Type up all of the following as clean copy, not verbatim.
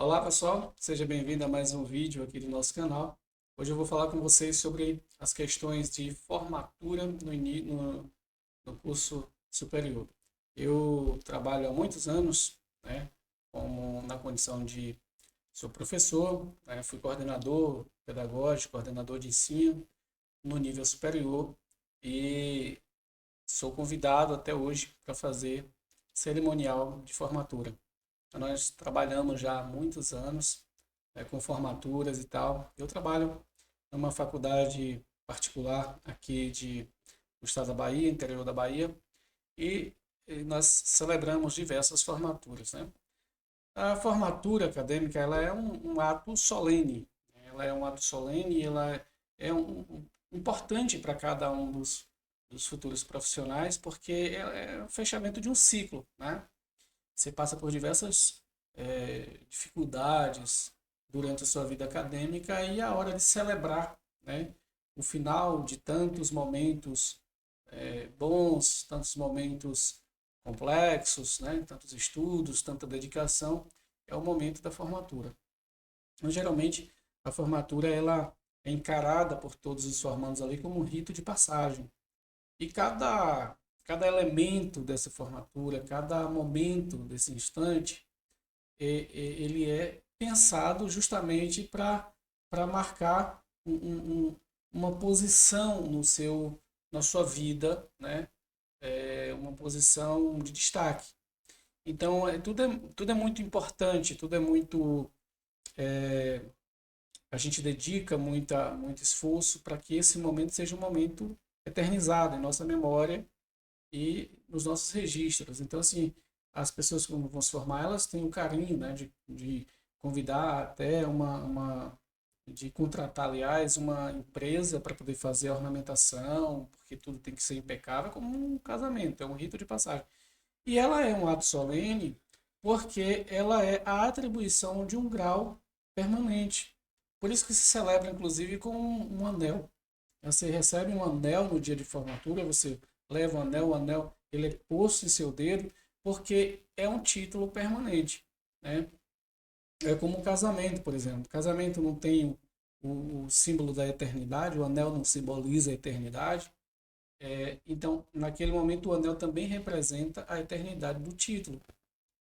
Olá pessoal, seja bem-vindo a mais um vídeo aqui do nosso canal. Hoje eu vou falar com vocês sobre as questões de formatura no curso superior. Eu trabalho há muitos anos, né, na condição de sou professor, né, fui coordenador pedagógico, coordenador de ensino no nível superior e sou convidado até hoje para fazer cerimonial de formatura. Nós trabalhamos já há muitos anos com formaturas e tal. Eu trabalho numa faculdade particular aqui do estado da Bahia, interior da Bahia, e nós celebramos diversas formaturas, né? A formatura acadêmica ela é um ato solene, né? Ela é um ato solene e ela é importante para cada um dos futuros profissionais, porque é o fechamento de um ciclo, né? Você passa por diversas dificuldades durante a sua vida acadêmica e é a hora de celebrar, né, o final de tantos momentos bons, tantos momentos complexos, né, tantos estudos, tanta dedicação, é o momento da formatura. Então, geralmente, a formatura ela é encarada por todos os formandos ali como um rito de passagem. E cada elemento dessa formatura, cada momento desse instante, ele é pensado justamente para marcar uma posição na sua vida, né? Uma posição de destaque. Então, tudo é muito importante, tudo é muito. A gente dedica muito esforço para que esse momento seja um momento eternizado em nossa memória e nos nossos registros. Então, assim, as pessoas que vão se formar, elas têm o carinho, né, de convidar até de contratar, aliás, uma empresa para poder fazer a ornamentação, porque tudo tem que ser impecável, como um casamento, é um rito de passagem. E ela é um ato solene porque ela é a atribuição de um grau permanente. Por isso que se celebra, inclusive, com um anel. Você recebe um anel no dia de formatura, você leva o anel ele é posto em seu dedo, porque é um título permanente, né? É como um casamento, por exemplo. O casamento não tem o símbolo da eternidade, o anel não simboliza a eternidade. Então, naquele momento, o anel também representa a eternidade do título.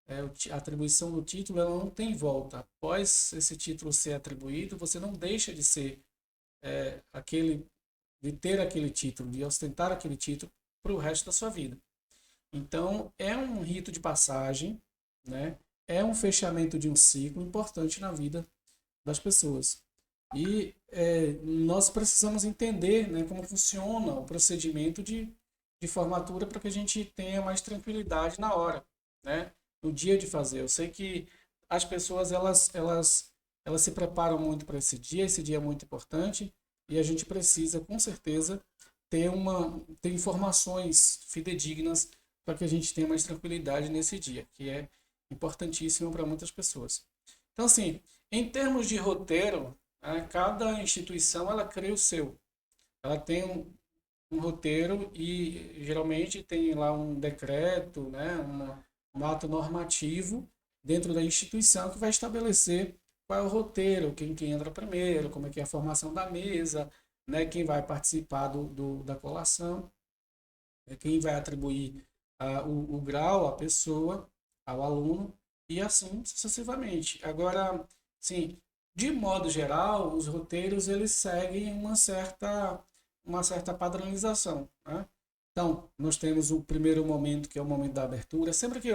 A atribuição do título ela não tem volta. Após esse título ser atribuído, você não deixa de ser aquele de ter aquele título, de ostentar aquele título para o resto da sua vida. Então, é um rito de passagem, né? É um fechamento de um ciclo importante na vida das pessoas. E nós precisamos entender, né, como funciona o procedimento de formatura para que a gente tenha mais tranquilidade na hora, né? No dia de fazer. Eu sei que as pessoas elas se preparam muito para esse dia é muito importante e a gente precisa, com certeza, ter informações fidedignas para que a gente tenha mais tranquilidade nesse dia, que é importantíssimo para muitas pessoas. Então, assim, em termos de roteiro, né, cada instituição ela cria o seu. Ela tem um roteiro e geralmente tem lá um decreto, né, um ato normativo dentro da instituição que vai estabelecer qual é o roteiro, quem entra primeiro, como é que é a formação da mesa, né, quem vai participar da colação, quem vai atribuir o grau à pessoa, ao aluno, e assim sucessivamente. Agora, sim, de modo geral, os roteiros eles seguem uma certa padronização, né? Então, nós temos o primeiro momento, que é o momento da abertura. Sempre que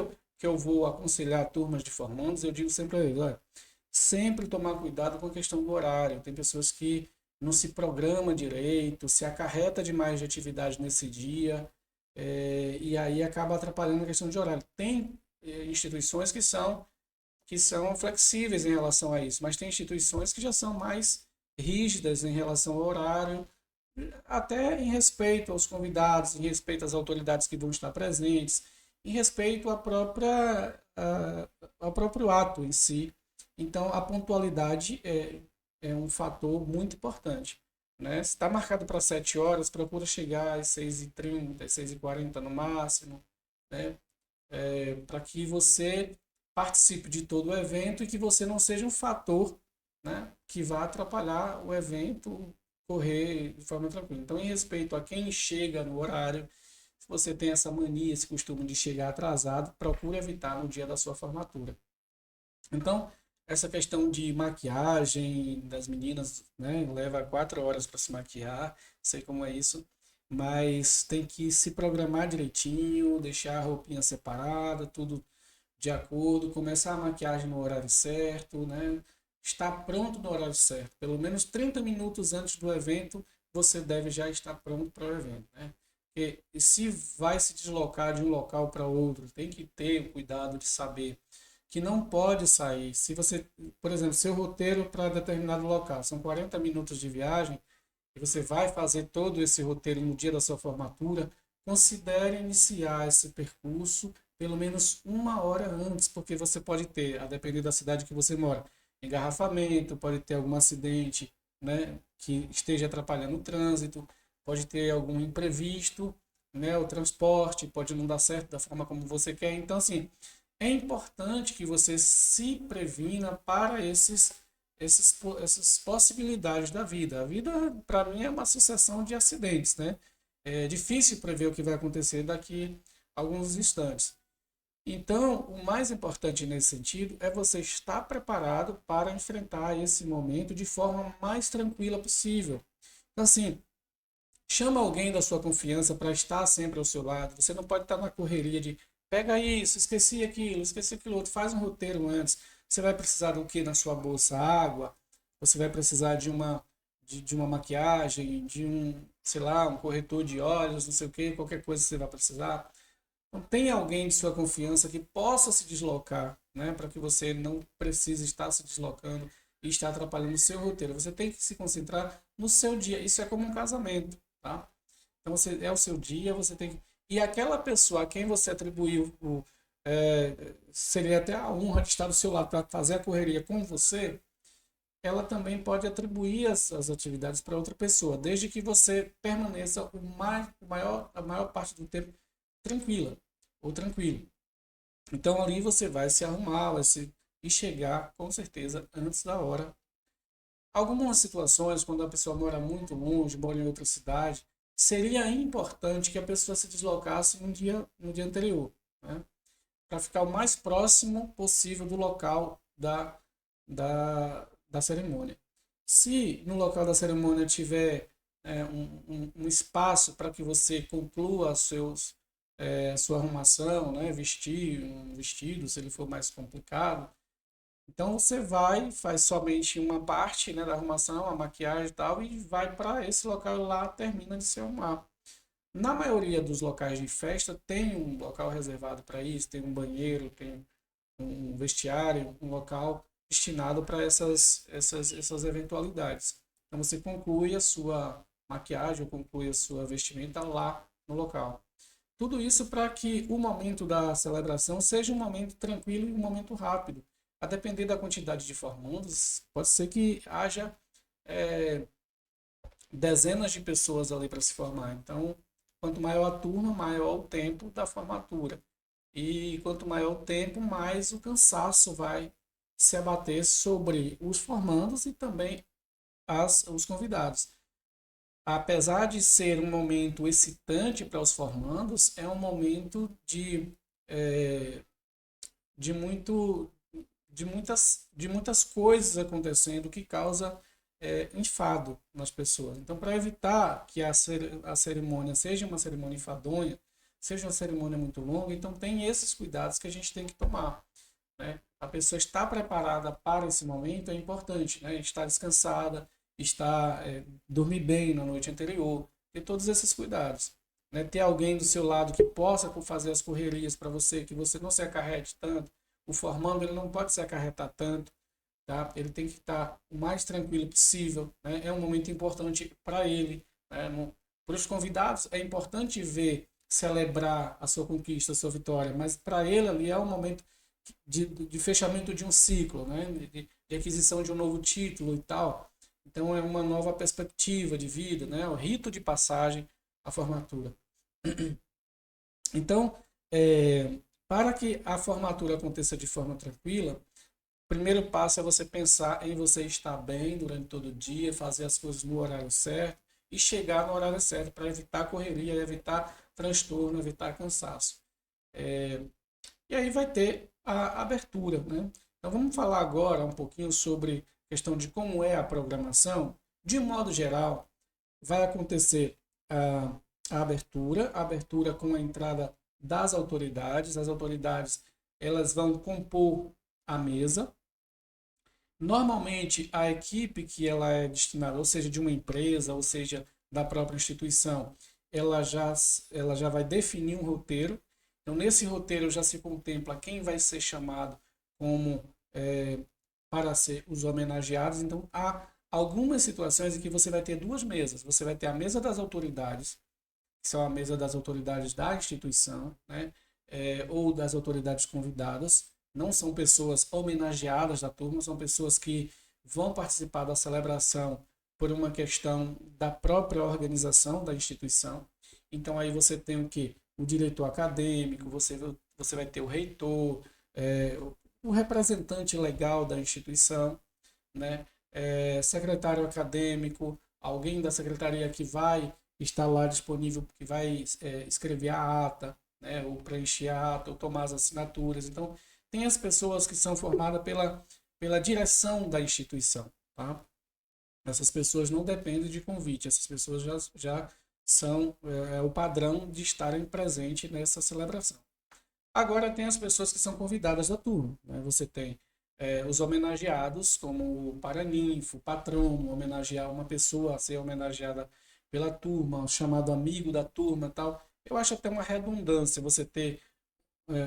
eu vou aconselhar turmas de formandos, eu digo sempre a eles, olha, sempre tomar cuidado com a questão do horário. Tem pessoas que não se programa direito, se acarreta demais de atividade nesse dia, e aí acaba atrapalhando a questão de horário. Tem instituições que são flexíveis em relação a isso, mas tem instituições que já são mais rígidas em relação ao horário, até em respeito aos convidados, em respeito às autoridades que vão estar presentes, em respeito ao próprio ato em si. Então, a pontualidade é um fator muito importante. Né? Se está marcado para 7 horas, procura chegar às 6h30, às 6h40 no máximo, né? Para que você participe de todo o evento e que você não seja um fator, né, que vá atrapalhar o evento correr de forma tranquila. Então, em respeito a quem chega no horário, se você tem essa mania, esse costume de chegar atrasado, procure evitar no dia da sua formatura. Então, essa questão de maquiagem das meninas, né, leva 4 horas para se maquiar, sei como é isso, mas tem que se programar direitinho, deixar a roupinha separada, tudo de acordo, começar a maquiagem no horário certo, né? Estar pronto no horário certo. Pelo menos 30 minutos antes do evento, você deve já estar pronto para o evento, né? E se vai se deslocar de um local para outro, tem que ter o cuidado de saber que não pode sair. Se você, por exemplo, seu roteiro para determinado local são 40 minutos de viagem, e você vai fazer todo esse roteiro no dia da sua formatura, considere iniciar esse percurso pelo menos 1 hora antes, porque você pode ter, a depender da cidade que você mora, engarrafamento, pode ter algum acidente, né, que esteja atrapalhando o trânsito, pode ter algum imprevisto, né, o transporte pode não dar certo da forma como você quer. Então, assim, é importante que você se previna para essas possibilidades da vida. A vida, para mim, é uma sucessão de acidentes, né? É difícil prever o que vai acontecer daqui a alguns instantes. Então, o mais importante nesse sentido é você estar preparado para enfrentar esse momento de forma mais tranquila possível. Então, assim, chama alguém da sua confiança para estar sempre ao seu lado. Você não pode estar na correria de pega isso, esqueci aquilo outro, faz um roteiro antes. Você vai precisar do que na sua bolsa? Água. Você vai precisar de uma maquiagem, de um, sei lá, um corretor de olhos, não sei o que, qualquer coisa que você vai precisar. Então, tem alguém de sua confiança que possa se deslocar, né, para que você não precise estar se deslocando e estar atrapalhando o seu roteiro. Você tem que se concentrar no seu dia. Isso é como um casamento, tá? Então, é o seu dia, você tem que... E aquela pessoa a quem você atribuiu seria até a honra de estar do seu lado para fazer a correria com você, ela também pode atribuir as atividades para outra pessoa, desde que você permaneça a maior parte do tempo tranquila ou tranquilo. Então ali você vai se arrumar, e chegar com certeza antes da hora. Algumas situações, quando a pessoa mora muito longe, mora em outra cidade, seria importante que a pessoa se deslocasse no dia anterior, né? Para ficar o mais próximo possível do local da cerimônia. Se no local da cerimônia tiver um espaço para que você conclua sua arrumação, né? Vestir um vestido, se ele for mais complicado, então você vai, faz somente uma parte, né, da arrumação, a maquiagem e tal, e vai para esse local lá, termina de se arrumar. Na maioria dos locais de festa tem um local reservado para isso, tem um banheiro, tem um vestiário, um local destinado para essas eventualidades. Então você conclui a sua maquiagem, ou conclui a sua vestimenta lá no local. Tudo isso para que o momento da celebração seja um momento tranquilo e um momento rápido. A depender da quantidade de formandos, pode ser que haja é, dezenas de pessoas ali para se formar. Então, quanto maior a turma, maior o tempo da formatura. E quanto maior o tempo, mais o cansaço vai se abater sobre os formandos e também os convidados. Apesar de ser um momento excitante para os formandos, é um momento é, de, muito, de muitas coisas acontecendo que causa enfado nas pessoas. Então, para evitar que a cerimônia seja uma cerimônia enfadonha, seja uma cerimônia muito longa, então tem esses cuidados que a gente tem que tomar, né? A pessoa estar preparada para esse momento é importante, né? Estar descansada, dormir bem na noite anterior, ter todos esses cuidados, né? Ter alguém do seu lado que possa fazer as correrias para você, que você não se acarrete tanto. O formando ele não pode se acarretar tanto, tá? Ele tem que estar o mais tranquilo possível, né? É um momento importante para ele, né? Para os convidados é importante ver, celebrar a sua conquista, a sua vitória, mas para ele ali é um momento de fechamento de um ciclo, né? De aquisição de um novo título e tal. Então é uma nova perspectiva de vida, né? O rito de passagem à formatura. Então, Para que a formatura aconteça de forma tranquila, o primeiro passo é você pensar em você estar bem durante todo o dia, fazer as coisas no horário certo e chegar no horário certo para evitar correria, evitar transtorno, evitar cansaço. E aí vai ter a abertura, né? Então vamos falar agora um pouquinho sobre a questão de como é a programação. De modo geral, vai acontecer a abertura com a entrada das autoridades. As autoridades elas vão compor a mesa. Normalmente a equipe que ela é destinada, ou seja, de uma empresa, ou seja, da própria instituição, ela já vai definir um roteiro. Então, nesse roteiro já se contempla quem vai ser chamado como para ser os homenageados. Então, há algumas situações em que você vai ter duas mesas. Você vai ter a mesa das autoridades, que são a mesa das autoridades da instituição, né? Ou das autoridades convidadas. Não são pessoas homenageadas da turma, são pessoas que vão participar da celebração por uma questão da própria organização da instituição. Então aí você tem o que? O diretor acadêmico, você vai ter o reitor, o representante legal da instituição, né? Secretário acadêmico, alguém da secretaria que vai estar lá disponível, que vai escrever a ata, né? Ou preencher a ata, ou tomar as assinaturas. Então, tem as pessoas que são formadas pela direção da instituição, tá? Essas pessoas não dependem de convite, essas pessoas já são o padrão de estarem presentes nessa celebração. Agora tem as pessoas que são convidadas da turma, né? Você tem os homenageados, como o paraninfo, o patrono, homenagear uma pessoa a ser homenageada pela turma, chamado amigo da turma e tal. Eu acho até uma redundância você ter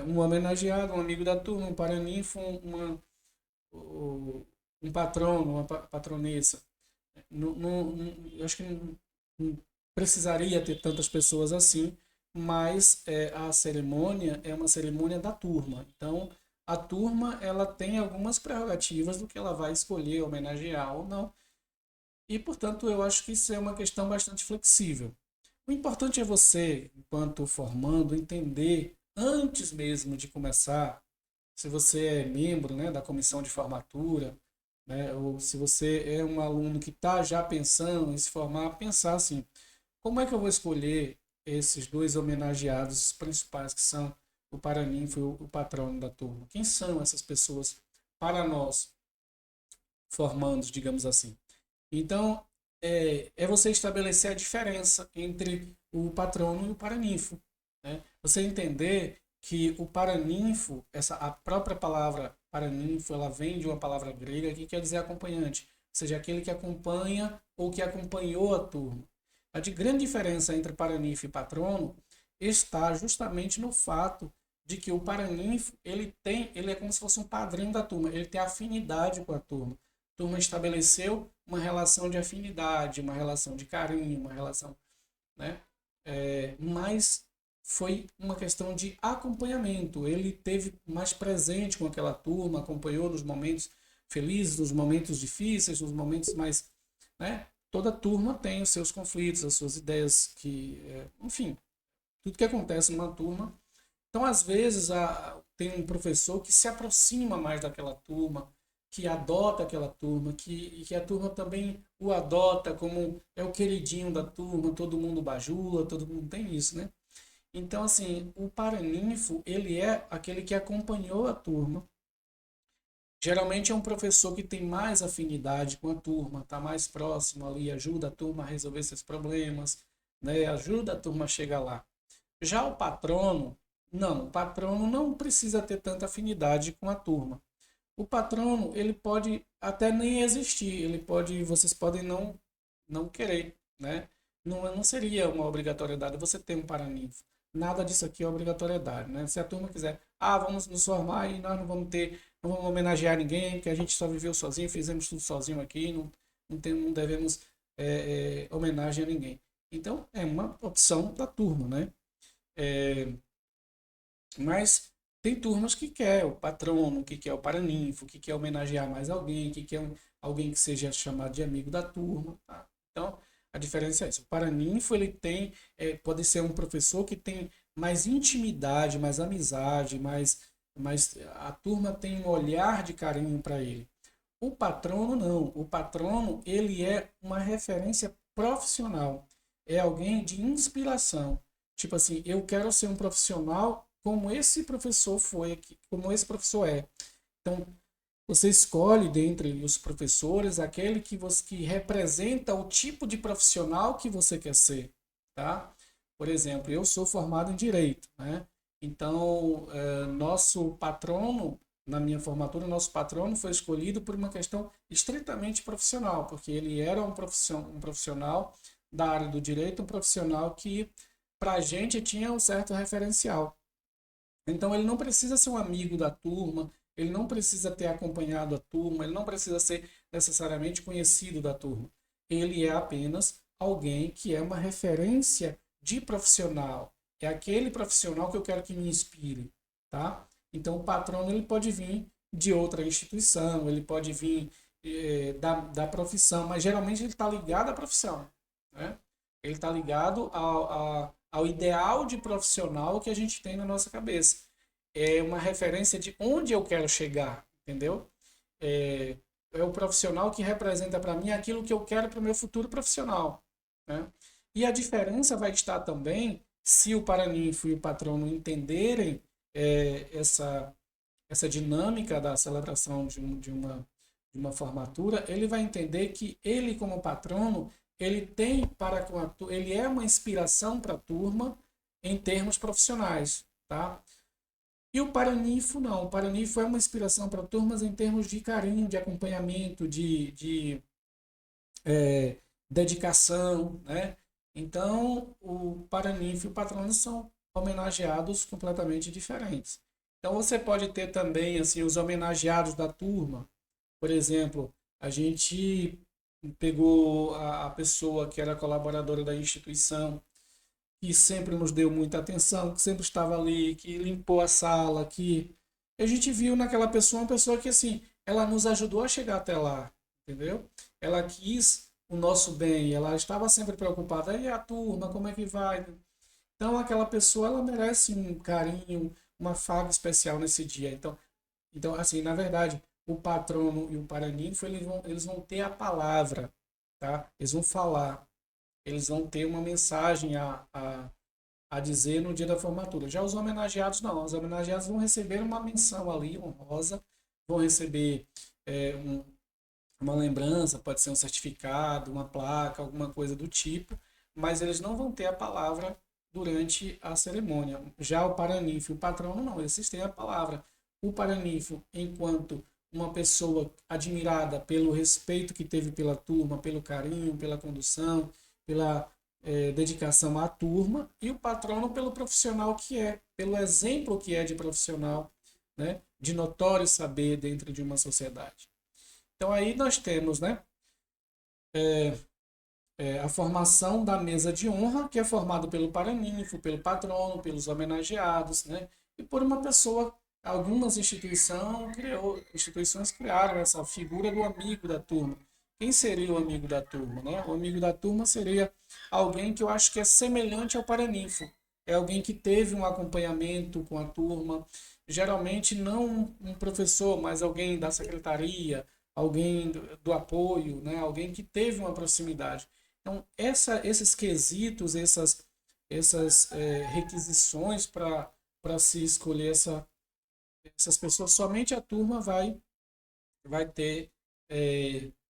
um homenageado, um amigo da turma, um paraninfo, um patrono, uma patronessa. Eu acho que não precisaria ter tantas pessoas assim, mas a cerimônia é uma cerimônia da turma. Então, a turma ela tem algumas prerrogativas do que ela vai escolher homenagear ou não. E, portanto, eu acho que isso é uma questão bastante flexível. O importante é você, enquanto formando, entender antes mesmo de começar, se você é membro, né, da comissão de formatura, né, ou se você é um aluno que está já pensando em se formar, pensar assim, como é que eu vou escolher esses dois homenageados principais, que são o paraninfo e o patrono da turma? Quem são essas pessoas para nós, formandos, digamos assim? Então, é você estabelecer a diferença entre o patrono e o paraninfo, né? Você entender que o paraninfo, a própria palavra paraninfo, ela vem de uma palavra grega que quer dizer acompanhante, ou seja, aquele que acompanha ou que acompanhou a turma. A de grande diferença entre paraninfo e patrono está justamente no fato de que o paraninfo, ele é como se fosse um padrinho da turma, ele tem afinidade com a turma. A turma estabeleceu uma relação de afinidade, uma relação de carinho, uma relação, né? Mas foi uma questão de acompanhamento. Ele teve mais presente com aquela turma, acompanhou nos momentos felizes, nos momentos difíceis, nos momentos mais, né? Toda turma tem os seus conflitos, as suas ideias, enfim, tudo que acontece numa turma. Então, às vezes, tem um professor que se aproxima mais daquela turma, que adota aquela turma, e que a turma também o adota como é o queridinho da turma, todo mundo bajula, todo mundo tem isso, né? Então, assim, o paraninfo, ele é aquele que acompanhou a turma. Geralmente é um professor que tem mais afinidade com a turma, está mais próximo ali, ajuda a turma a resolver seus problemas, né? Ajuda a turma a chegar lá. Já o patrono não precisa ter tanta afinidade com a turma. O patrono, ele pode até nem existir, vocês podem não querer, né? Não seria uma obrigatoriedade você ter um paraninfo. Nada disso aqui é obrigatoriedade, né? Se a turma quiser, vamos nos formar e nós não vamos homenagear ninguém, porque a gente só viveu sozinho, fizemos tudo sozinho aqui, não devemos homenagem a ninguém. Então, é uma opção da turma, né? Mas tem turmas que quer o patrono, que quer o paraninfo, que quer homenagear mais alguém, que quer alguém que seja chamado de amigo da turma. Tá? Então, a diferença é essa. O paraninfo, ele pode ser um professor que tem mais intimidade, mais amizade, mais a turma tem um olhar de carinho para ele. O patrono não. O patrono, ele é uma referência profissional. É alguém de inspiração. Tipo assim, eu quero ser um profissional como esse professor foi aqui, como esse professor é. Então, você escolhe dentre os professores aquele que representa o tipo de profissional que você quer ser, tá? Por exemplo, eu sou formado em direito, né? Então, nosso patrono, na minha formatura, nosso patrono foi escolhido por uma questão estritamente profissional, porque ele era um profissional da área do direito, um profissional que, para a gente, tinha um certo referencial. Então ele não precisa ser um amigo da turma, ele não precisa ter acompanhado a turma, ele não precisa ser necessariamente conhecido da turma. Ele é apenas alguém que é uma referência de profissional. É aquele profissional que eu quero que me inspire, tá? Então o patrono ele pode vir de outra instituição, ele pode vir da profissão, mas geralmente ele está ligado à profissão, né? Ele está ligado ao ideal de profissional que a gente tem na nossa cabeça. É uma referência de onde eu quero chegar, entendeu? É, é o profissional que representa para mim aquilo que eu quero para o meu futuro profissional, né? E a diferença vai estar também se o paraninfo e o patrono entenderem essa dinâmica da celebração de uma formatura, ele vai entender que ele, como patrono, ele tem para com ele é uma inspiração para a turma em termos profissionais, tá? E o Paraninfo não. O Paraninfo é uma inspiração para turmas em termos de carinho, de acompanhamento, de dedicação, né? Então, o Paraninfo e o Patrono são homenageados completamente diferentes. Então, você pode ter também assim os homenageados da turma. Por exemplo, a gente pegou a pessoa que era colaboradora da instituição, que sempre nos deu muita atenção, que sempre estava ali, que limpou a sala, que a gente viu naquela pessoa uma pessoa que assim, ela nos ajudou a chegar até lá, entendeu? Ela quis o nosso bem, ela estava sempre preocupada, e a turma, como é que vai? Então aquela pessoa ela merece um carinho, uma afago especial nesse dia. Então assim, na verdade, o patrono e o paraninfo, eles vão ter a palavra, tá? Eles vão falar, eles vão ter uma mensagem a dizer no dia da formatura. Já os homenageados não, os homenageados vão receber uma menção ali, honrosa, vão receber um, uma lembrança, pode ser um certificado, uma placa, alguma coisa do tipo, mas eles não vão ter a palavra durante a cerimônia. Já o paraninfo e o patrono não, esses têm a palavra. O paraninfo, enquanto uma pessoa admirada pelo respeito que teve pela turma, pelo carinho, pela condução, pela dedicação à turma, e o patrono pelo profissional que é, pelo exemplo que é de profissional, né, de notório saber dentro de uma sociedade. Então aí nós temos, né, a formação da mesa de honra, que é formada pelo paraninfo, pelo patrono, pelos homenageados, né, e por uma pessoa. Algumas instituições criaram essa figura do amigo da turma. Quem seria o amigo da turma, né? O amigo da turma seria alguém que eu acho que é semelhante ao paraninfo. É alguém que teve um acompanhamento com a turma, geralmente não um professor, mas alguém da secretaria, alguém do apoio, né? Alguém que teve uma proximidade. Então, esses quesitos, essas requisições para se escolher essas pessoas, somente a turma vai ter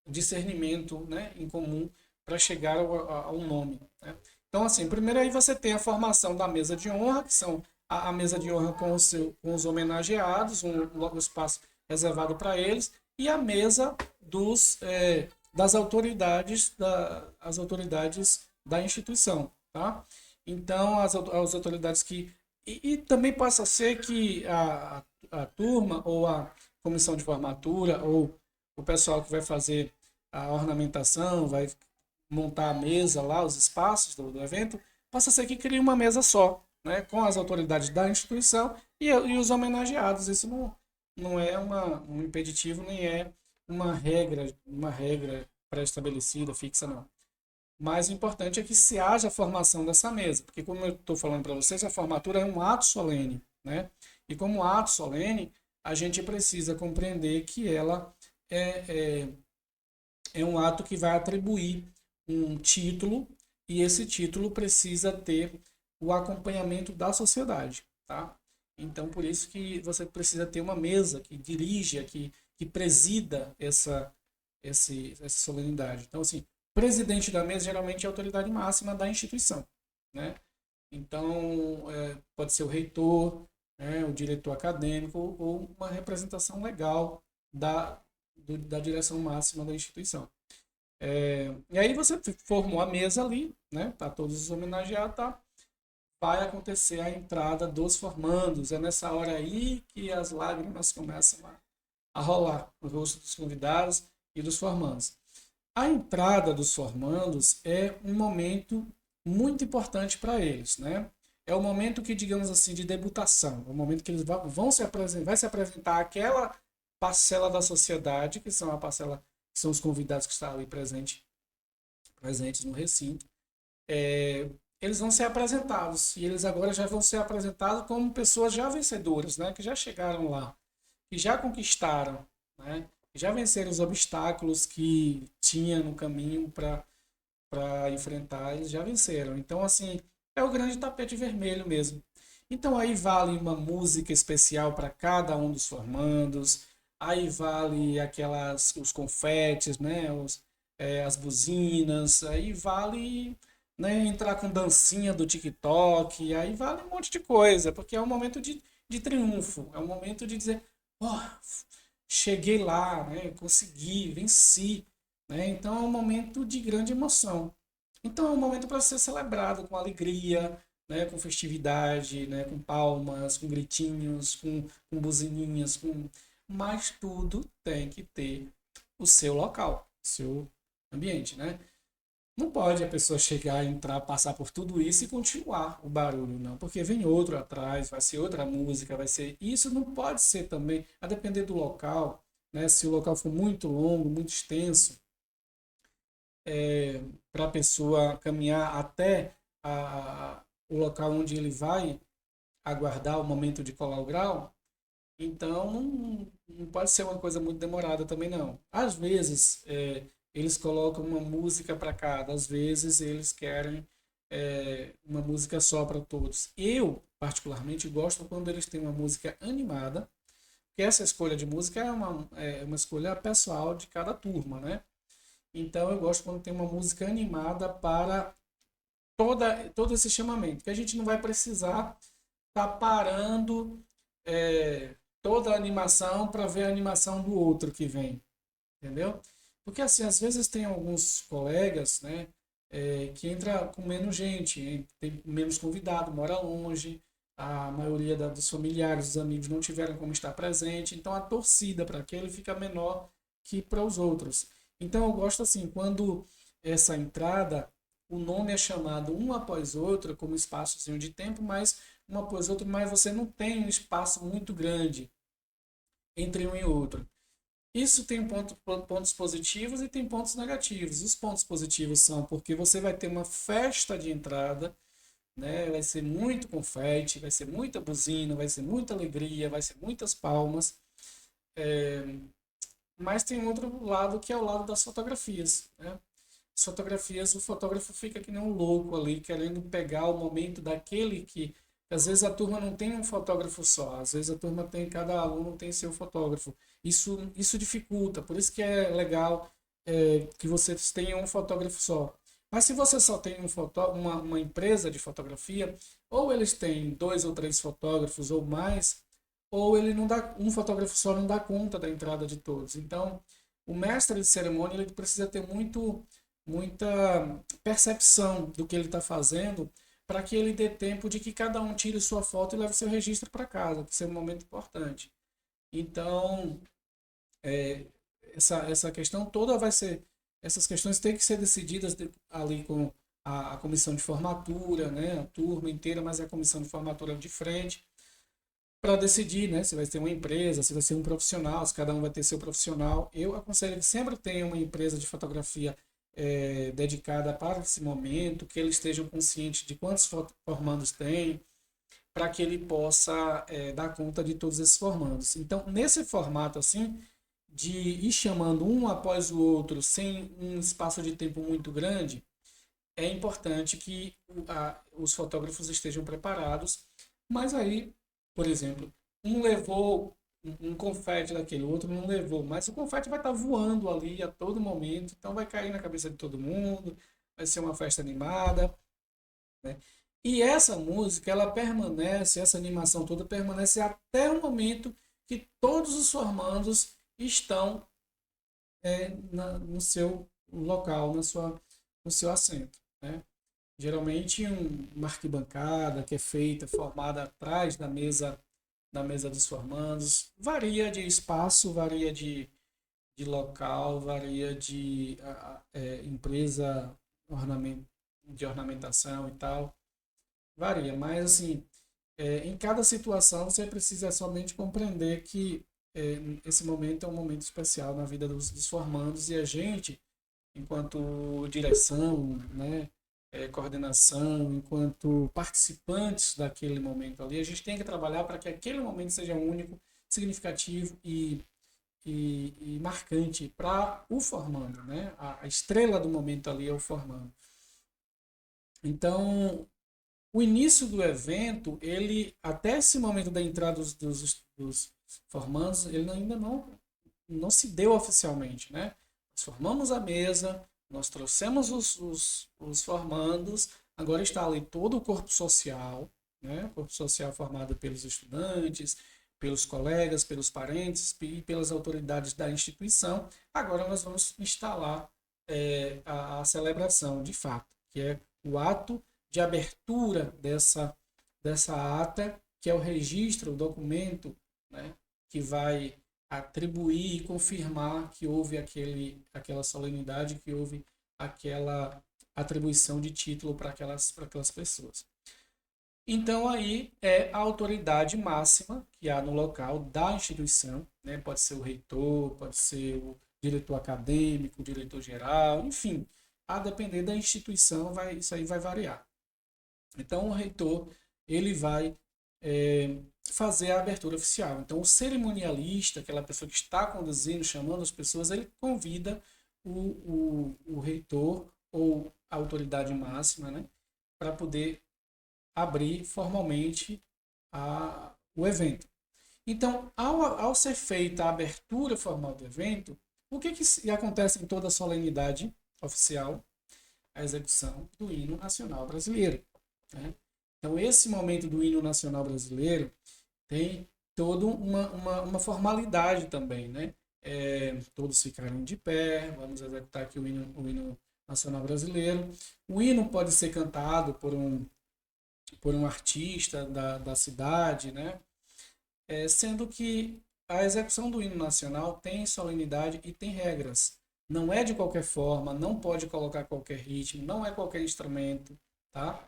discernimento, né, em comum para chegar ao nome, né? Então, assim, primeiro aí você tem a formação da mesa de honra, que são a mesa de honra com os homenageados, um espaço reservado para eles, e a mesa das autoridades as autoridades da instituição, tá? Então, as autoridades e também possa ser que a turma ou a comissão de formatura ou o pessoal que vai fazer a ornamentação, vai montar a mesa lá, os espaços do evento, possa ser que crie uma mesa só, né, com as autoridades da instituição e os homenageados. Isso não é um impeditivo, nem é uma regra pré-estabelecida, fixa, não. Mas o importante é que se haja a formação dessa mesa, porque como eu estou falando para vocês, a formatura é um ato solene, né? E como ato solene, a gente precisa compreender que ela é, é, é um ato que vai atribuir um título e esse título precisa ter o acompanhamento da sociedade, tá? Então, por isso que você precisa ter uma mesa que dirija, que presida essa solenidade. Então, assim, presidente da mesa geralmente é a autoridade máxima da instituição, né? Então, pode ser o reitor, né, o diretor acadêmico ou uma representação legal da direção máxima da instituição. E aí você formou a mesa ali, né? Tá todos os homenageados, tá? Vai acontecer a entrada dos formandos. É nessa hora aí que as lágrimas começam a rolar no rosto dos convidados e dos formandos. A entrada dos formandos é um momento muito importante para eles, né? É o momento que, digamos assim, de debutação, é o momento que eles vão se apresentar, vai se apresentar aquela parcela da sociedade, que são a parcela, que são os convidados que estão ali presentes no recinto. Eles vão ser apresentados e eles agora já vão ser apresentados como pessoas já vencedoras, né? Que já chegaram lá, que já conquistaram, né? Já venceram os obstáculos que tinha no caminho para enfrentar, eles já venceram. Então, assim, é o grande tapete vermelho mesmo. Então, aí vale uma música especial para cada um dos formandos, aí vale os confetes, né? As buzinas, aí vale, né, entrar com dancinha do TikTok, aí vale um monte de coisa, porque é um momento de triunfo, é um momento de dizer, ó, cheguei lá, né, consegui, venci, né? Então é um momento de grande emoção. Então é um momento para ser celebrado com alegria, né, com festividade, né, com palmas, com gritinhos, com buzininhas, mas tudo tem que ter o seu local, o seu ambiente, né? Não pode a pessoa chegar, entrar, passar por tudo isso e continuar o barulho, não, porque vem outro atrás, vai ser outra música, vai ser. Isso não pode ser também, a depender do local, né? Se o local for muito longo, muito extenso, para a pessoa caminhar até o local onde ele vai aguardar o momento de colar o grau, então não pode ser uma coisa muito demorada também não. Às vezes eles colocam uma música para cada, às vezes eles querem uma música só para todos. Eu, particularmente, gosto quando eles têm uma música animada, porque essa escolha de música é uma escolha pessoal de cada turma, né? Então eu gosto quando tem uma música animada para todo esse chamamento, que a gente não vai precisar estar parando é, toda a animação para ver a animação do outro que vem, entendeu? Porque assim, às vezes tem alguns colegas, né, que entra com menos gente, tem menos convidado, mora longe, a maioria dos familiares, dos amigos não tiveram como estar presente, então a torcida para aquele fica menor que para os outros. Então eu gosto assim, quando essa entrada, o nome é chamado um após outro, como espaçozinho de tempo, mas um após outro, mas você não tem um espaço muito grande entre um e outro. Isso tem pontos positivos e tem pontos negativos. Os pontos positivos são porque você vai ter uma festa de entrada, né? Vai ser muito confete, vai ser muita buzina, vai ser muita alegria, vai ser muitas palmas. Mas tem um outro lado que é o lado das fotografias, né? As fotografias, o fotógrafo fica que nem um louco ali, querendo pegar o momento daquele que. Às vezes a turma não tem um fotógrafo só, às vezes a turma tem, cada aluno tem seu fotógrafo. Isso dificulta, por isso que é legal que vocês tenham um fotógrafo só. Mas se você só tem uma empresa de fotografia, ou eles têm dois ou três fotógrafos ou mais, ou ele não dá, um fotógrafo só não dá conta da entrada de todos. Então, o mestre de cerimônia ele precisa ter muita percepção do que ele está fazendo para que ele dê tempo de que cada um tire sua foto e leve seu registro para casa, que isso é um momento importante. Então, essa questão toda vai ser, essas questões têm que ser decididas ali com a comissão de formatura, né, a turma inteira, mas é a comissão de formatura de frente, para decidir, né, se vai ser uma empresa, se vai ser um profissional, se cada um vai ter seu profissional. Eu aconselho que sempre tenha uma empresa de fotografia dedicada para esse momento, que eles estejam conscientes de quantos formandos tem, para que ele possa dar conta de todos esses formandos. Então, nesse formato assim, de ir chamando um após o outro, sem um espaço de tempo muito grande, é importante que os fotógrafos estejam preparados. Mas aí, por exemplo, um levou um confete daquele, o outro não levou, mas o confete vai estar voando ali a todo momento, então vai cair na cabeça de todo mundo, vai ser uma festa animada, né? E essa música, ela permanece, essa animação toda permanece até o momento que todos os formandos estão no seu local, no seu assento, né? Geralmente uma arquibancada que é feita, formada atrás da mesa dos formandos, varia de espaço, varia de local, varia de empresa de ornamentação e tal, varia, mas assim, em cada situação você precisa somente compreender que esse momento é um momento especial na vida dos formandos e a gente, enquanto direção, né, coordenação, enquanto participantes daquele momento ali, a gente tem que trabalhar para que aquele momento seja único, significativo e marcante para o formando, né? A estrela do momento ali é o formando. Então, o início do evento, ele até esse momento da entrada dos formandos, ele ainda não se deu oficialmente, né? Nós formamos a mesa, nós trouxemos os formandos, agora está ali todo o corpo social, né? O corpo social formado pelos estudantes, pelos colegas, pelos parentes e pelas autoridades da instituição. Agora nós vamos instalar a celebração, de fato, que é o ato de abertura dessa ata, que é o registro, o documento, né, que vai atribuir e confirmar que houve aquela solenidade, que houve aquela atribuição de título para aquelas pessoas. Então aí é a autoridade máxima que há no local da instituição, né? Pode ser o reitor, pode ser o diretor acadêmico, o diretor geral, enfim, a depender da instituição, isso aí vai variar. Então o reitor ele vai fazer a abertura oficial. Então o cerimonialista, aquela pessoa que está conduzindo, chamando as pessoas, ele convida o reitor ou a autoridade máxima, né, para poder abrir formalmente o evento. Então, ao ser feita a abertura formal do evento, o que acontece em toda a solenidade oficial? A execução do hino nacional brasileiro, né? Então, esse momento do hino nacional brasileiro tem toda uma formalidade também, né? Todos ficarem de pé, vamos executar aqui o hino nacional brasileiro. O hino pode ser cantado por um artista da cidade, né? Sendo que a execução do hino nacional tem solenidade e tem regras. Não é de qualquer forma, não pode colocar qualquer ritmo, não é qualquer instrumento, tá?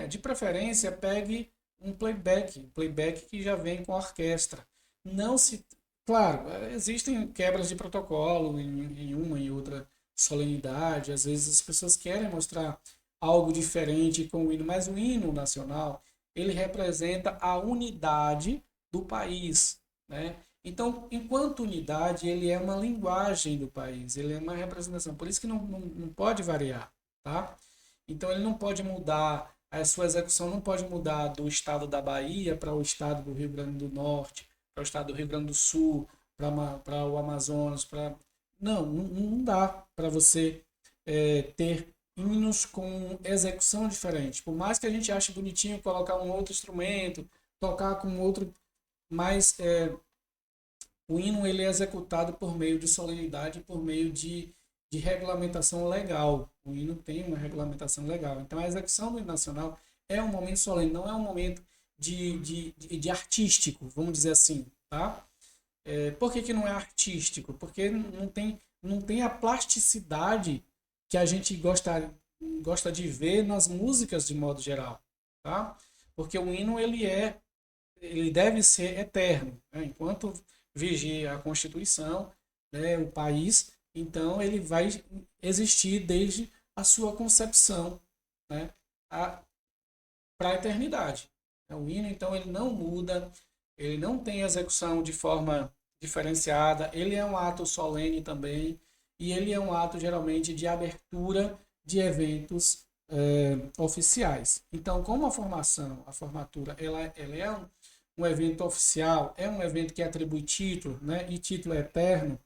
De preferência, pegue um playback que já vem com a orquestra. Não se, claro, existem quebras de protocolo em uma e outra solenidade, às vezes as pessoas querem mostrar algo diferente com o hino, mas o hino nacional, ele representa a unidade do país, né? Então, enquanto unidade, ele é uma linguagem do país, ele é uma representação, por isso que não pode variar, tá? Então, ele não pode mudar, a sua execução não pode mudar do estado da Bahia para o estado do Rio Grande do Norte, para o estado do Rio Grande do Sul, para o Amazonas, não dá para você ter hinos com execução diferente. Por mais que a gente ache bonitinho colocar um outro instrumento, tocar com outro, mas o hino ele é executado por meio de solenidade, por meio de regulamentação legal. O hino tem uma regulamentação legal. Então a execução do hino nacional é um momento solene, não é um momento de artístico, vamos dizer assim, tá? Por que não é artístico? Porque não tem a plasticidade que a gente gosta de ver nas músicas de modo geral, tá? Porque o hino ele deve ser eterno, né? Enquanto vigia a Constituição, né, o país, Então, ele vai existir desde a sua concepção, né, para a eternidade. O hino, então, ele não muda, ele não tem execução de forma diferenciada, ele é um ato solene também, e ele é um ato geralmente de abertura de eventos oficiais. Então, como a formatura, ela é um evento oficial, é um evento que atribui título, né, e título é eterno,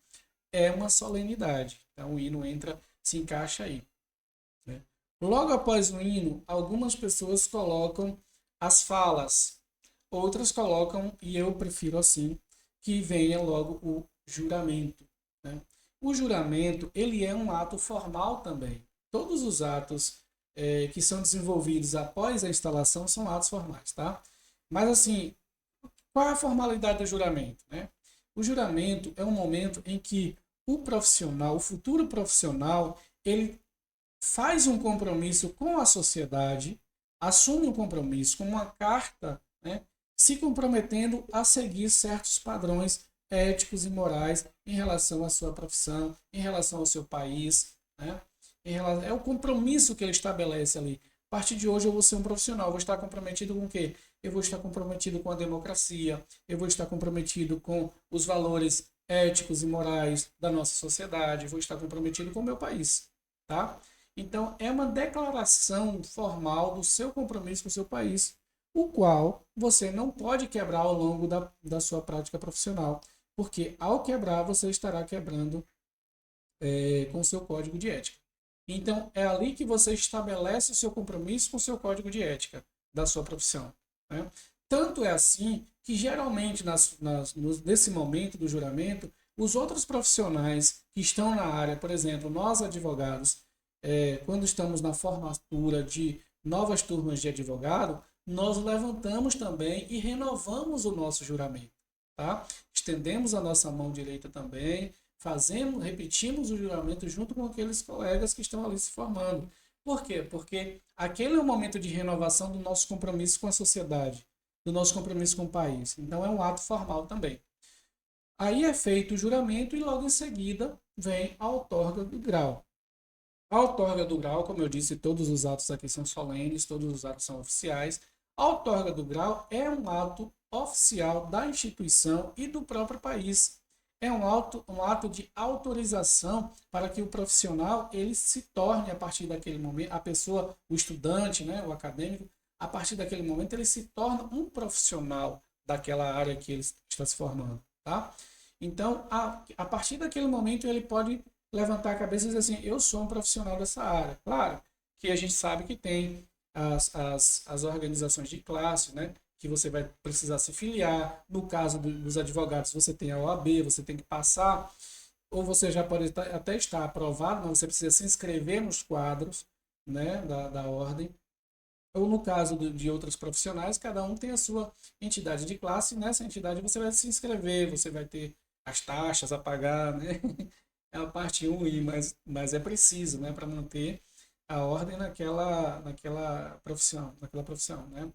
é uma solenidade. Então, o hino entra, se encaixa aí. Né? Logo após o hino, algumas pessoas colocam as falas, outras colocam, e eu prefiro assim, que venha logo o juramento. Né? O juramento, ele é um ato formal também. Todos os atos que são desenvolvidos após a instalação são atos formais, tá? Mas assim, qual é a formalidade do juramento? Né? O juramento é um momento em que o profissional, o futuro profissional, ele faz um compromisso com a sociedade, assume um compromisso com uma carta, né, se comprometendo a seguir certos padrões éticos e morais em relação à sua profissão, em relação ao seu país. Né, é o compromisso que ele estabelece ali. A partir de hoje eu vou ser um profissional, vou estar comprometido com o quê? Eu vou estar comprometido com a democracia, eu vou estar comprometido com os valores éticos e morais da nossa sociedade, vou estar comprometido com o meu país. Tá? Então, é uma declaração formal do seu compromisso com o seu país, o qual você não pode quebrar ao longo da sua prática profissional, porque ao quebrar, você estará quebrando com o seu código de ética. Então, é ali que você estabelece o seu compromisso com o seu código de ética da sua profissão. Né? Tanto é assim que, geralmente, nesse momento do juramento, os outros profissionais que estão na área, por exemplo, nós advogados, quando estamos na formatura de novas turmas de advogado, nós levantamos também e renovamos o nosso juramento. Tá? Estendemos a nossa mão direita também, repetimos o juramento junto com aqueles colegas que estão ali se formando. Por quê? Porque aquele é o momento de renovação do nosso compromisso com a sociedade, do nosso compromisso com o país. Então é um ato formal também. Aí é feito o juramento e logo em seguida vem a outorga do grau. A outorga do grau, como eu disse, todos os atos aqui são solenes, todos os atos são oficiais. A outorga do grau é um ato oficial da instituição e do próprio país. É um ato de autorização para que o profissional ele se torne, a partir daquele momento, a pessoa, o estudante, né, o acadêmico, a partir daquele momento ele se torna um profissional daquela área que ele está se formando. Tá? Então, a partir daquele momento ele pode levantar a cabeça e dizer assim, eu sou um profissional dessa área. Claro que a gente sabe que tem as organizações de classe, né, que você vai precisar se filiar. No caso dos advogados, você tem a OAB, você tem que passar, ou você já pode até estar aprovado, mas você precisa se inscrever nos quadros, né, da ordem. Ou no caso de outros profissionais, cada um tem a sua entidade de classe, e nessa entidade você vai se inscrever, você vai ter as taxas a pagar, né? É a parte ruim, mas é preciso, né, para manter a ordem naquela profissão, né?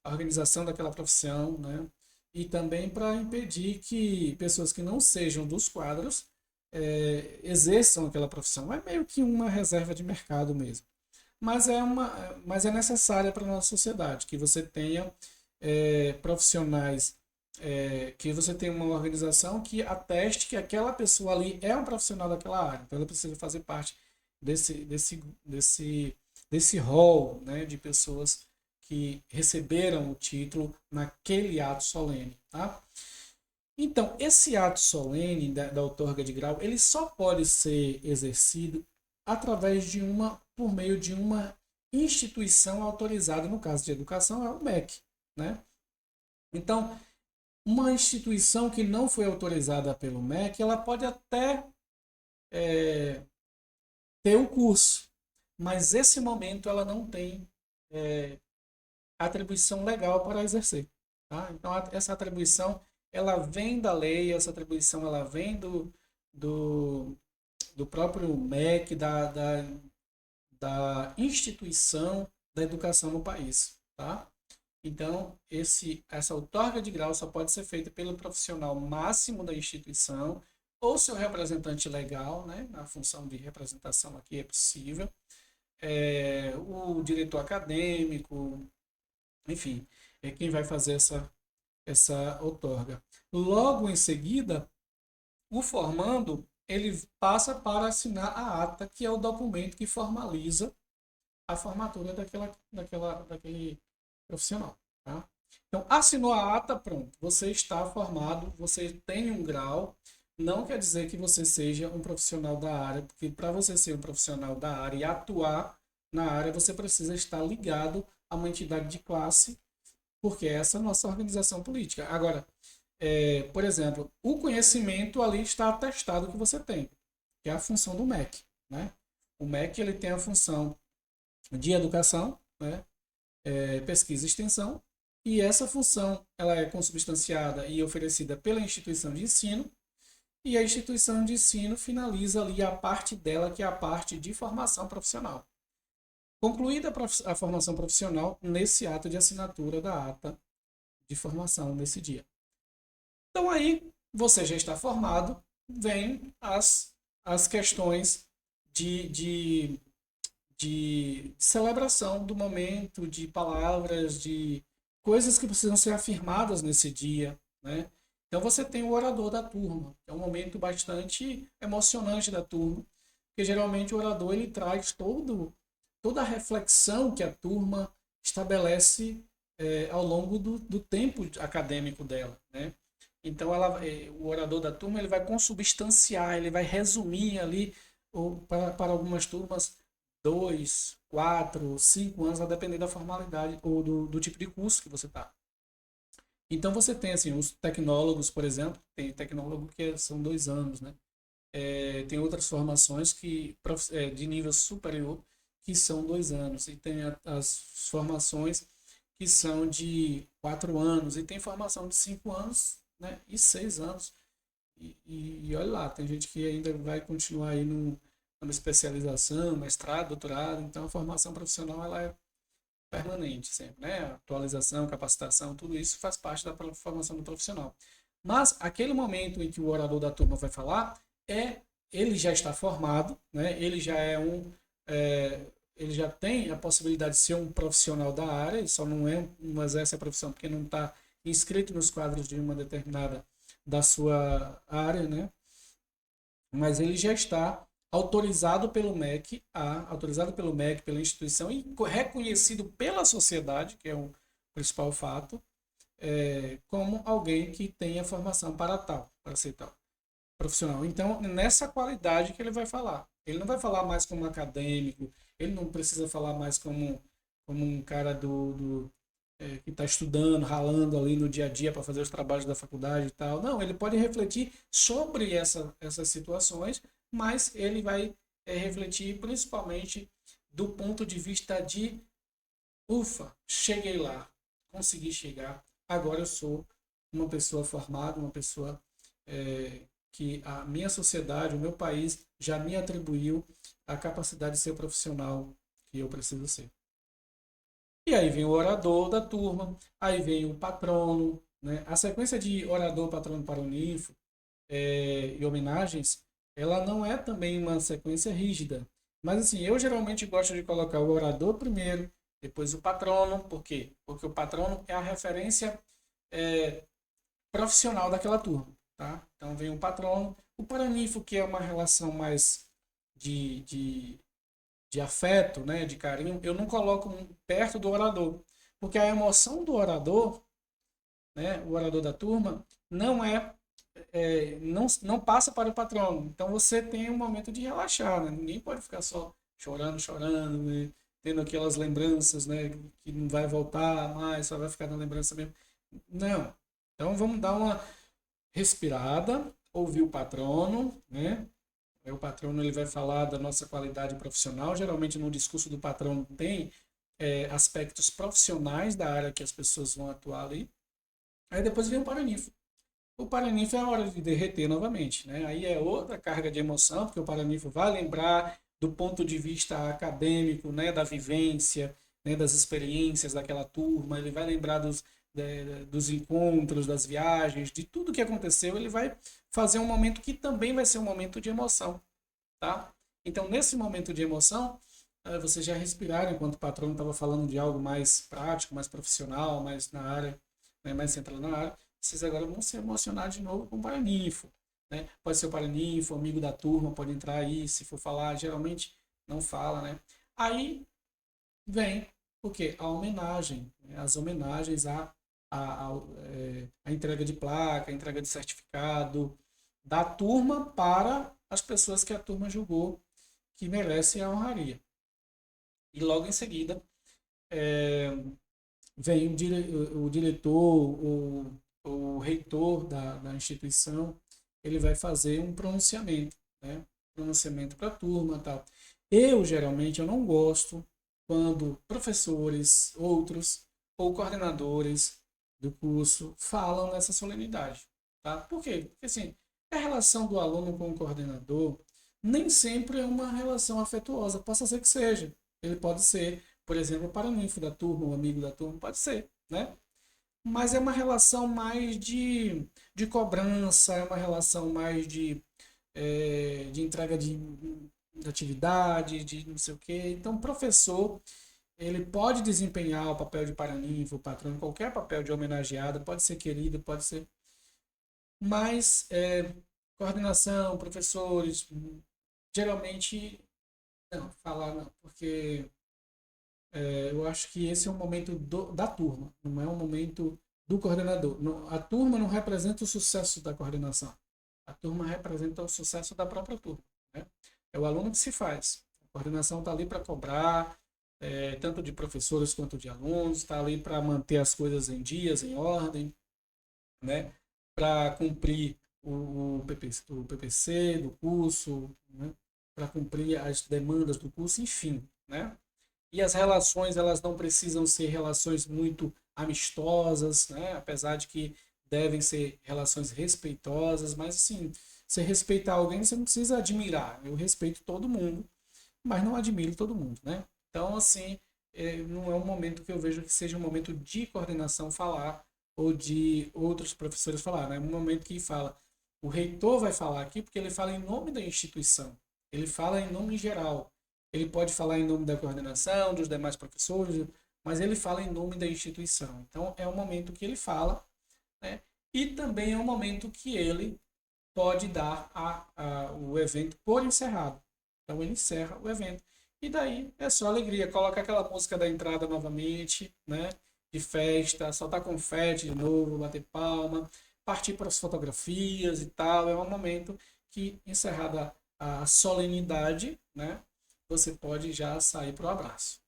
A organização daquela profissão, né? E também para impedir que pessoas que não sejam dos quadros exerçam aquela profissão. É meio que uma reserva de mercado mesmo. Mas é necessária para a nossa sociedade que você tenha profissionais, que você tenha uma organização que ateste que aquela pessoa ali é um profissional daquela área. Então ela precisa fazer parte desse rol, né, de pessoas que receberam o título naquele ato solene. Tá? Então, esse ato solene da outorga de grau, ele só pode ser exercido por meio de uma instituição autorizada, no caso de educação, é o MEC. Né? Então, uma instituição que não foi autorizada pelo MEC, ela pode até ter o curso, mas esse momento ela não tem atribuição legal para exercer. Tá? Então, essa atribuição ela vem da lei, essa atribuição ela vem do próprio MEC, da instituição da educação no país. Tá? Então, essa outorga de grau só pode ser feita pelo profissional máximo da instituição ou seu representante legal, né? A função de representação aqui é possível, o diretor acadêmico, enfim, é quem vai fazer essa outorga. Logo em seguida, o formando ele passa para assinar a ata, que é o documento que formaliza a formatura daquele profissional. Tá? Então, assinou a ata, pronto, você está formado, você tem um grau, não quer dizer que você seja um profissional da área, porque para você ser um profissional da área e atuar na área, você precisa estar ligado a uma entidade de classe, porque essa é a nossa organização política. Agora, por exemplo, o conhecimento ali está atestado que você tem, que é a função do MEC. Né? O MEC ele tem a função de educação, né? Pesquisa e extensão, e essa função ela é consubstanciada e oferecida pela instituição de ensino, e a instituição de ensino finaliza ali a parte dela, que é a parte de formação profissional. Concluída a formação profissional, nesse ato de assinatura da ata de formação nesse dia. Então aí, você já está formado, vem as questões de celebração do momento, de palavras, de coisas que precisam ser afirmadas nesse dia, né? Então você tem o orador da turma, é um momento bastante emocionante da turma, porque geralmente o orador ele traz toda a reflexão que a turma estabelece ao longo do tempo acadêmico dela, né? Então o orador da turma ele vai consubstanciar, ele vai resumir ali, ou para algumas turmas, 2, 4, 5 anos, a depender da formalidade ou do tipo de curso que você está. Então você tem assim, os tecnólogos, por exemplo, tem tecnólogo que são 2 anos, né? Tem outras formações de nível superior que são 2 anos, e tem as formações que são de 4 anos, e tem formação de 5 anos, né? E 6 anos. E olha lá, tem gente que ainda vai continuar aí numa especialização, mestrado, doutorado, então a formação profissional ela é permanente sempre, né? Atualização, capacitação, tudo isso faz parte da formação do profissional. Mas aquele momento em que o orador da turma vai falar, ele já está formado, né? Ele já tem a possibilidade de ser um profissional da área, e só não exerce a profissão porque não está inscrito nos quadros de uma determinada da sua área, né? Mas ele já está autorizado pelo MEC, pela instituição, e reconhecido pela sociedade, que é o principal fato, como alguém que tenha formação para ser tal profissional. Então, nessa qualidade que ele vai falar. Ele não vai falar mais como acadêmico, ele não precisa falar mais como um cara que está estudando, ralando ali no dia a dia para fazer os trabalhos da faculdade e tal. Não, ele pode refletir sobre essas situações, mas ele vai refletir principalmente do ponto de vista de ufa, cheguei lá, consegui chegar, agora eu sou uma pessoa formada, uma pessoa que a minha sociedade, o meu país já me atribuiu a capacidade de ser o profissional que eu preciso ser. E aí vem o orador da turma, aí vem o patrono, né? A sequência de orador, patrono, paraninfo e homenagens, ela não é também uma sequência rígida. Mas assim, eu geralmente gosto de colocar o orador primeiro, depois o patrono. Por quê? Porque o patrono é a referência profissional daquela turma. Tá? Então vem o patrono, o paraninfo, que é uma relação mais de afeto, né, de carinho, eu não coloco perto do orador, porque a emoção do orador, né, o orador da turma, não passa para o patrono. Então você tem um momento de relaxar, né? Ninguém pode ficar só chorando, né, tendo aquelas lembranças, né, que não vai voltar mais, só vai ficar na lembrança mesmo. Não. Então vamos dar uma respirada, ouvir o patrono, né? O patrono ele vai falar da nossa qualidade profissional. Geralmente no discurso do patrono tem aspectos profissionais da área que as pessoas vão atuar ali. Aí depois vem o paraninfo. O paraninfo é a hora de derreter novamente, né? Aí é outra carga de emoção, porque o paraninfo vai lembrar do ponto de vista acadêmico, né, da vivência, né, das experiências daquela turma. Ele vai lembrar dos encontros, das viagens, de tudo que aconteceu, ele vai fazer um momento que também vai ser um momento de emoção, tá? Então, nesse momento de emoção, vocês já respiraram enquanto o patrão estava falando de algo mais prático, mais profissional, mais na área, né, mais centrado na área. Vocês agora vão se emocionar de novo com o paraninfo, né? Pode ser o paraninfo, amigo da turma, pode entrar aí, se for falar, geralmente não fala, né? Aí vem o quê? A homenagem, né? As homenagens a entrega de placa, a entrega de certificado da turma para as pessoas que a turma julgou que merecem a honraria. E logo em seguida vem o diretor, o reitor da instituição, ele vai fazer um pronunciamento, né? Pronunciamento para a turma e tal. Geralmente, eu não gosto quando professores, outros ou coordenadores do curso falam nessa solenidade, tá? Por quê? Porque, assim, a relação do aluno com o coordenador nem sempre é uma relação afetuosa. Possa ser que seja. Ele pode ser, por exemplo, o paraninfo da turma, o amigo da turma, pode ser, né? Mas é uma relação mais de cobrança, é uma relação mais de entrega de atividade, de não sei o quê. Então, o professor, ele pode desempenhar o papel de paraninfo, patrão, qualquer papel de homenageado, pode ser querido, pode ser. Mas coordenação, professores, geralmente não, falar não, porque eu acho que esse é um momento da turma, não é um momento do coordenador. A turma não representa o sucesso da coordenação. A turma representa o sucesso da própria turma, né? É o aluno que se faz. A coordenação está ali para cobrar, tanto de professores quanto de alunos, está ali para manter as coisas em dias, em ordem, né? Para cumprir o PPC do curso, né? Para cumprir as demandas do curso, enfim, né? E as relações, elas não precisam ser relações muito amistosas, né? Apesar de que devem ser relações respeitosas, mas assim, você respeitar alguém, você não precisa admirar. Eu respeito todo mundo, mas não admiro todo mundo, né? Então, assim, não é um momento que eu vejo que seja um momento de coordenação falar ou de outros professores falar, né? É um momento que fala, o reitor vai falar aqui porque ele fala em nome da instituição, ele fala em nome geral, ele pode falar em nome da coordenação, dos demais professores, mas ele fala em nome da instituição. Então, é um momento que ele fala, né? E também é um momento que ele pode dar o evento por encerrado. Então ele encerra o evento. E daí é só alegria. Coloca aquela música da entrada novamente, né? De festa, soltar confete de novo, bater palma, partir para as fotografias e tal. É um momento que, encerrada a solenidade, né? Você pode já sair para o abraço.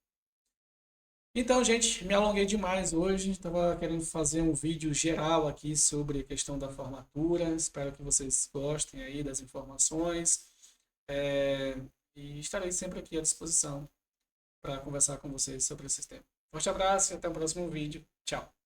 Então, gente, me alonguei demais hoje. Estava querendo fazer um vídeo geral aqui sobre a questão da formatura. Espero que vocês gostem aí das informações. É, e estarei sempre aqui à disposição para conversar com vocês sobre esse tema. Forte abraço e até o próximo vídeo. Tchau!